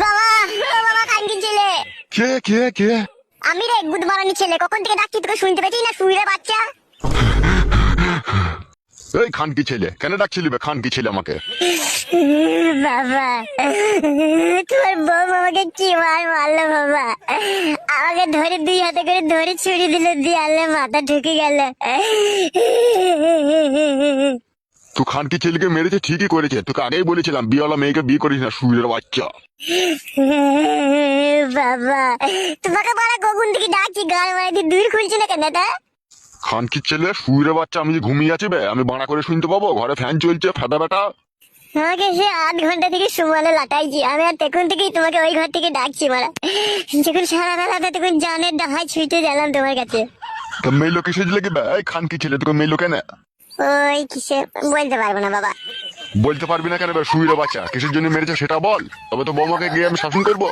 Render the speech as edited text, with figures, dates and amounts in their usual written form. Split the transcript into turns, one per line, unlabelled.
বাবা, ও বাবা, কানকির ছেলে।
কে কে কে?
আমি রে, গুদ মারানি ছেলে। কখন থেকে ডাকছি, তোকে শুনতে পেয়েছি না? শুইরে বাচ্চা।
এই খানকি ছেলে, কেন ডাকছিলি বে খানকি ছেলে আমাকে?
বাবা, তোমার বউ আমাকে কি মারলো বাবা। আমাকে ধরে 2 হাতে করে ধরে ছুরি দিল, দিয়ে মাথা ঢুকে গেল।
তুই খানকি ছেলেকে মেরেছে ঠিকই করেছে, তোকে আগেই বলেছিলাম বিয়েওয়ালা মেয়েকে বিয়ে করিস না, সুরের বাচ্চা।
বাবা, তোমাকে বলা কখন থেকে ডাকছি, গান মারাইতে দূর খুলছি না কেন? এটা
খানকির ছেলে, সুরের বাচ্চা, আমি যে ঘুমিয়ে আছি বে, আমি বাড়া করে শুনতে পাবো? ঘরে ফ্যান চলছে, ফাটা বেটা।
আমাকে সে 8 ঘন্টা থেকে সুমালে লাটাইছি আমি, আর তখন থেকেই তোমাকে ওই ঘর থেকে ডাকছি মারা। যখন সারা রাত তখন জানের ডাহাই ছুটে গেলাম তোমার কাছে।
তো মেয়ে লোক এসে লেগে বে, এই খানকি ছেলে তোকে মেয়ে লোক কেন?
ওই কিসে বলতে পারবো না বাবা।
বলতে পারবি না কেন বে সুরের বাচ্চা? কিসের জন্য মেরেছে সেটা বল, তবে তো বৌমাকে গিয়ে আমি শাসন করবো।